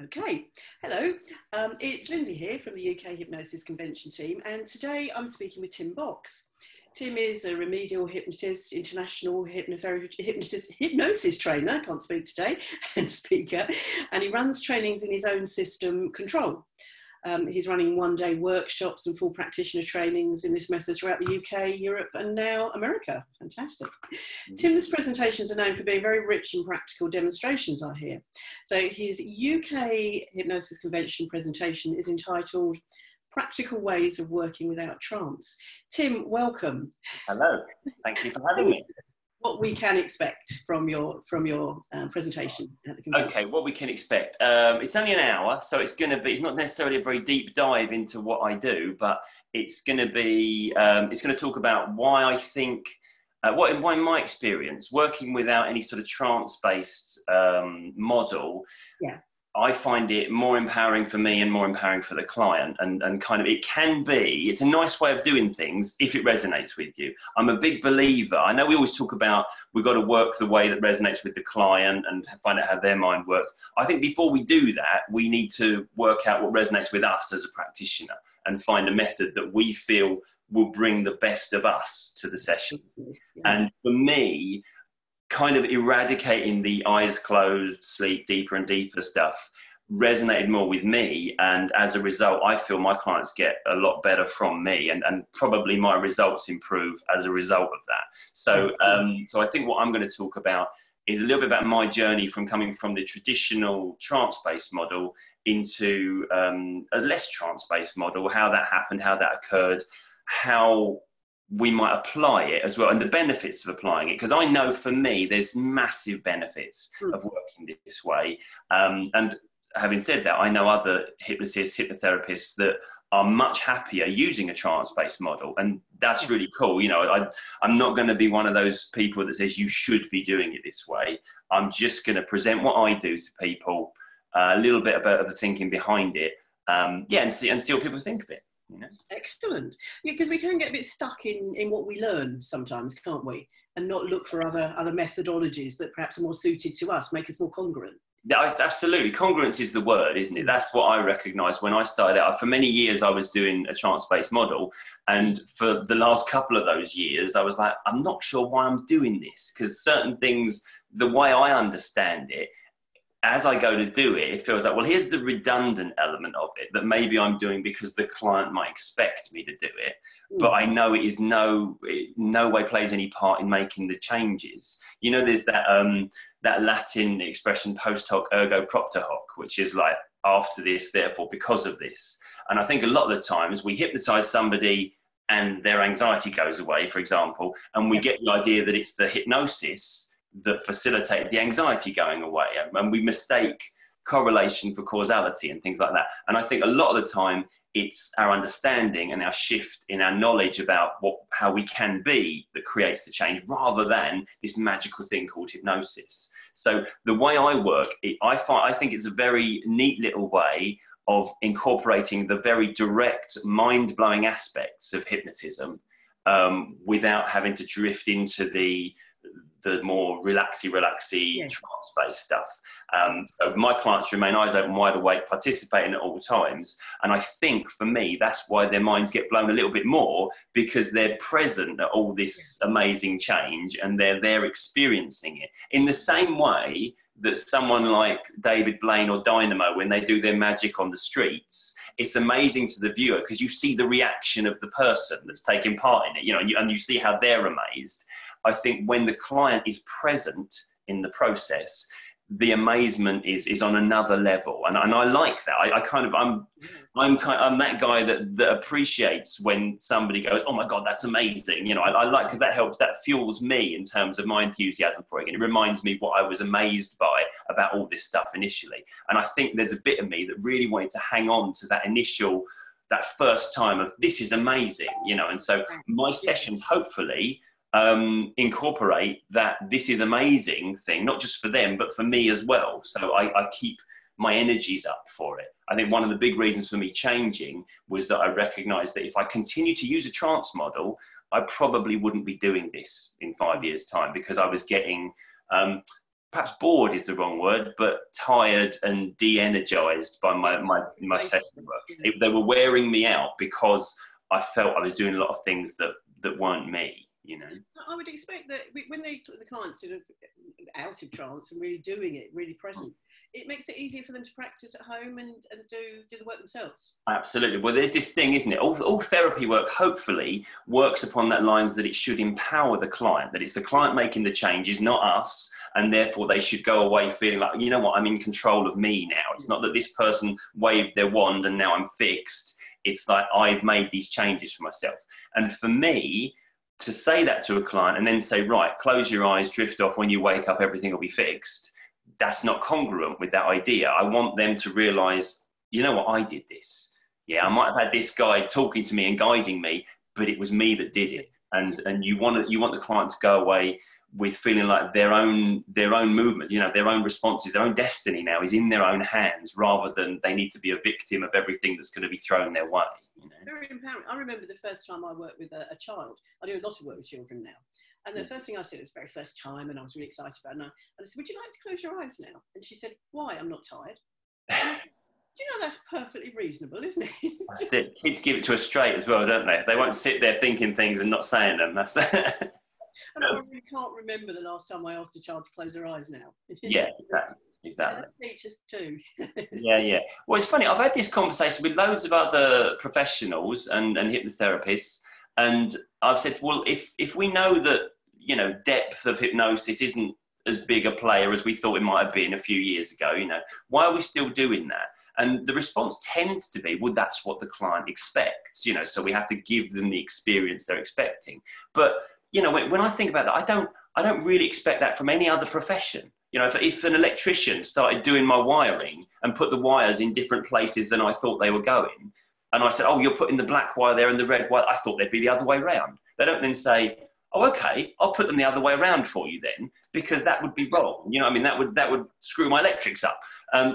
Okay, hello, it's Lindsay here from the UK Hypnosis Convention team, and today I'm speaking with Tim Box. Tim is a remedial hypnotist, international hypnosis trainer, I can't speak today, and speaker, and he runs trainings in his own system, Control. He's running one-day workshops and full practitioner trainings in this method throughout the UK, Europe, and now America. Fantastic. Tim's presentations are known for being very rich and practical demonstrations, I hear. So his UK Hypnosis Convention presentation is entitled Practical Ways of Working Without Trance. Tim, welcome. Hello, thank you for having me. What we can expect from your presentation at the convention. Okay, what we can expect. It's only an hour, so it's not necessarily a very deep dive into what I do, but it's going to talk about why I think, why in my experience, working without any sort of trance-based model, yeah, I find it more empowering for me and more empowering for the client, and kind of it's a nice way of doing things if it resonates with you. I'm a big believer. I know we always talk about we've got to work the way that resonates with the client and find out how their mind works. I think before we do that, we need to work out what resonates with us as a practitioner and find a method that we feel will bring the best of us to the session. Yeah. And for me, kind of eradicating the eyes closed, sleep deeper and deeper stuff resonated more with me, and as a result I feel my clients get a lot better from me, and probably my results improve as a result of that. So so I think what I'm going to talk about is a little bit about my journey from coming from the traditional trance-based model into a less trance-based model, how that happened, how that occurred, how we might apply it as well, and the benefits of applying it, because I know for me there's massive benefits of working this way, and having said that, I know other hypnotists, hypnotherapists that are much happier using a trance-based model, and that's really cool. You know, I'm not going to be one of those people that says you should be doing it this way. I'm just going to present what I do to people, a little bit about the thinking behind it, yeah, and see what people think of it. You know? Excellent. Yeah, because we can get a bit stuck in what we learn sometimes, can't we? And not look for other methodologies that perhaps are more suited to us, make us more congruent. Yeah, absolutely. Congruence is the word, isn't it? That's what I recognised when I started out. For many years, I was doing a trance-based model. And for the last couple of those years, I was like, I'm not sure why I'm doing this, because certain things, the way I understand it, as I go to do it, it feels like, well, here's the redundant element of it that maybe I'm doing because the client might expect me to do it, but I know it is no way plays any part in making the changes. You know, there's that that Latin expression, post hoc ergo propter hoc, which is like, after this, therefore because of this. And I think a lot of the times we hypnotize somebody and their anxiety goes away, for example, and we get the idea that it's the hypnosis that facilitated the anxiety going away, and we mistake correlation for causality and things like that. And I think a lot of the time it's our understanding and our shift in our knowledge about how we can be that creates the change, rather than this magical thing called hypnosis. So the way I work, I think it's a very neat little way of incorporating the very direct, mind-blowing aspects of hypnotism without having to drift into the more relaxy trance-based stuff. So my clients remain eyes open, wide awake, participating at all times. And I think for me, that's why their minds get blown a little bit more, because they're present at all this amazing change and they're there experiencing it. In the same way that someone like David Blaine or Dynamo, when they do their magic on the streets, it's amazing to the viewer because you see the reaction of the person that's taking part in it, you know, and you see how they're amazed. I think when the client is present in the process, the amazement is on another level, and I like that. I'm that guy that appreciates when somebody goes, oh my God, that's amazing. You know, I like, because that fuels me in terms of my enthusiasm for it, and it reminds me what I was amazed by about all this stuff initially. And I think there's a bit of me that really wanted to hang on to that first time of, this is amazing, you know. And so my sessions hopefully incorporate that this is amazing thing, not just for them, but for me as well. So I keep my energies up for it. I think one of the big reasons for me changing was that I recognized that if I continue to use a trance model, I probably wouldn't be doing this in 5 years' time, because I was getting perhaps bored is the wrong word, but tired and de-energized by my session work. They were wearing me out because I felt I was doing a lot of things that weren't me, you know. I would expect that when they took the clients sort of out of trance and really doing it, really present, it makes it easier for them to practice at home and do the work themselves. Absolutely. Well, there's this thing, isn't it? All therapy work, hopefully, works upon that lines that it should empower the client, that it's the client making the changes, not us, and therefore they should go away feeling like, you know what, I'm in control of me now. It's not that this person waved their wand and now I'm fixed. It's like I've made these changes for myself. And for me, to say that to a client and then say, right, close your eyes, drift off, when you wake up, everything will be fixed. That's not congruent with that idea. I want them to realize, you know what, I did this. Yeah, I might have had this guy talking to me and guiding me, but it was me that did it. And you want the client to go away with feeling like their own movement, you know, their own responses, their own destiny now is in their own hands, rather than they need to be a victim of everything that's going to be thrown their way. You know? Very empowering. I remember the first time I worked with a child. I do a lot of work with children now. And the first thing I said, it was the very first time, and I was really excited about it. And I said, would you like to close your eyes now? And she said, why? I'm not tired. Do you know that's perfectly reasonable, isn't it? That's it. Kids give it to us straight as well, don't they? They won't sit there thinking things and not saying them. That's And I really can't remember the last time I asked a child to close their eyes now. Yeah, exactly. Teachers too. Yeah. Well, it's funny. I've had this conversation with loads of other professionals and hypnotherapists, and I've said, well, if we know that, you know, depth of hypnosis isn't as big a player as we thought it might have been a few years ago, you know, why are we still doing that? And the response tends to be, well, that's what the client expects, you know, so we have to give them the experience they're expecting. But, you know, when I think about that, I don't really expect that from any other profession. You know, if an electrician started doing my wiring and put the wires in different places than I thought they were going, and I said, oh, you're putting the black wire there and the red wire, I thought they'd be the other way around. They don't then say, oh, okay, I'll put them the other way around for you then, because that would be wrong. You know what I mean? That would screw my electrics up.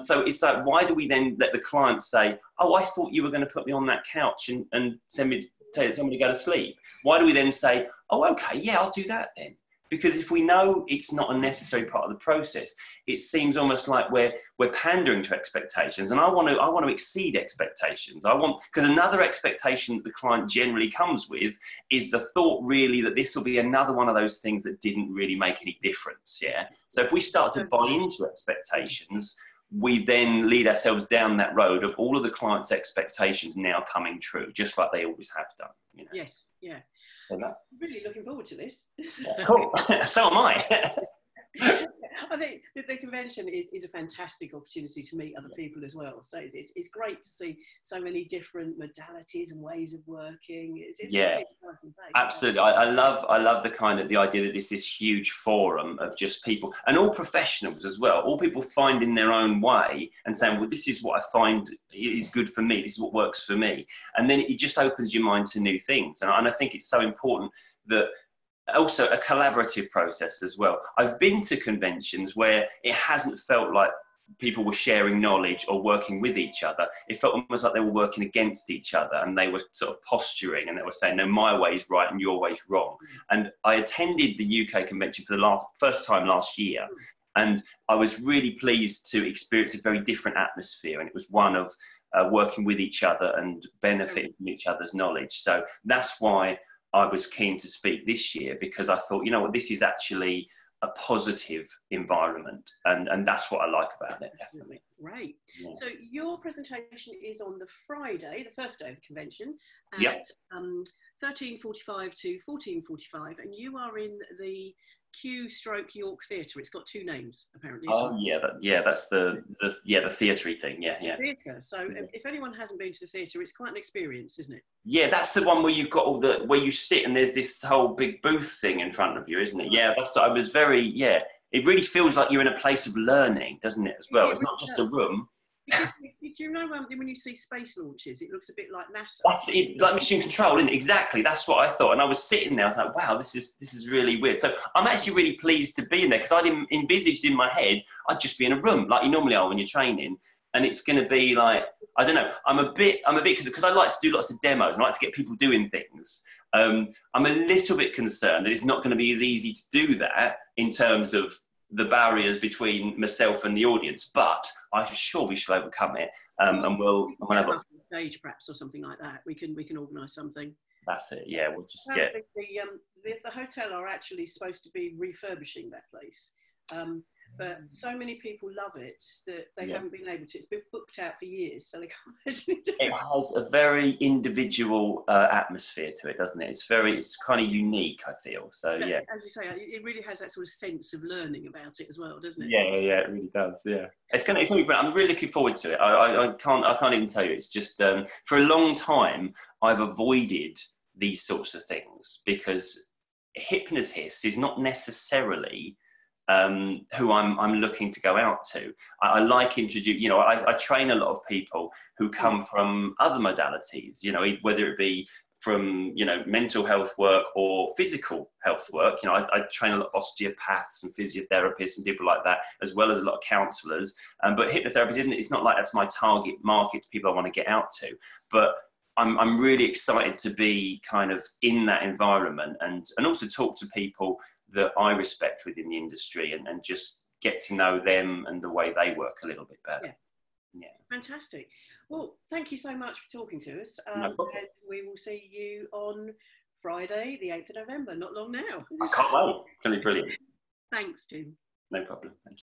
So it's like, why do we then let the client say, oh, I thought you were going to put me on that couch and tell me to go to sleep? Why do we then say, oh, okay, yeah, I'll do that then? Because if we know it's not a necessary part of the process, it seems almost like we're pandering to expectations. And I want to exceed expectations. Because another expectation that the client generally comes with is the thought really that this will be another one of those things that didn't really make any difference. Yeah. So if we start to buy into expectations, we then lead ourselves down that road of all of the client's expectations now coming true, just like they always have done. You know? Yes. Yeah. Really looking forward to this. Yeah, cool. So am I. I think the convention is a fantastic opportunity to meet other people as well. So it's great to see so many different modalities and ways of working. It's yeah, really exciting place, absolutely. I love the idea that it's this huge forum of just people, and all professionals as well, all people finding their own way and saying, well, this is what I find is good for me, this is what works for me. And then it just opens your mind to new things. And I think it's so important that also a collaborative process as well. I've been to conventions where it hasn't felt like people were sharing knowledge or working with each other. It felt almost like they were working against each other, and they were sort of posturing and they were saying, no, my way's right and your way's wrong. And I attended the UK convention for the first time last year, and I was really pleased to experience a very different atmosphere, and it was one of working with each other and benefiting from each other's knowledge. So that's why I was keen to speak this year, because I thought, you know what, this is actually a positive environment, and that's what I like about it. Definitely. Right. Yeah. So your presentation is on the Friday, the first day of the convention, at 13:45 to 14:45, and you are in the Q/York Theatre. It's got two names apparently. Oh yeah, that's the theatre thing. Yeah. Theatre. So if anyone hasn't been to the theatre, it's quite an experience, isn't it? Yeah, that's the one where you've got where you sit and there's this whole big booth thing in front of you, isn't it? Yeah, it really feels like you're in a place of learning, doesn't it, as well? Yeah, it's not just a room. Do you know when you see space launches, it looks a bit like NASA? That's it, like Mission Control, isn't it? Exactly, that's what I thought. And I was sitting there, I was like, wow, this is really weird. So I'm actually really pleased to be in there, because I'd envisaged in my head I'd just be in a room like you normally are when you're training, and it's going to be like, I don't know, I'm a bit because I like to do lots of demos and I like to get people doing things. I'm a little bit concerned that it's not going to be as easy to do that in terms of the barriers between myself and the audience, but I'm sure we shall overcome it. And we'll have a stage perhaps or something like that. We can organise something. That's it. Yeah, we'll just get the hotel are actually supposed to be refurbishing that place. But so many people love it that they haven't been able to. It's been booked out for years, so they can't actually do it. It has a very individual atmosphere to it, doesn't it? It's kind of unique, I feel. So yeah. As you say, it really has that sort of sense of learning about it as well, doesn't it? Yeah, it really does. Yeah, it's gonna be. I'm really looking forward to it. I can't even tell you. It's just for a long time I've avoided these sorts of things because hypnotist is not necessarily who I'm looking to go out to. I like introduce, I train a lot of people who come from other modalities, whether it be from, mental health work or physical health work. I train a lot of osteopaths and physiotherapists and people like that, as well as a lot of counsellors. But hypnotherapy it's not like that's my target market, people I want to get out to. But I'm really excited to be kind of in that environment and also talk to people that I respect within the industry and just get to know them and the way they work a little bit better. Yeah. Fantastic. Well, thank you so much for talking to us. No problem. And we will see you on Friday, the 8th of November, not long now. I can't wait. It's going to be brilliant. Thanks, Tim. No problem. Thank you.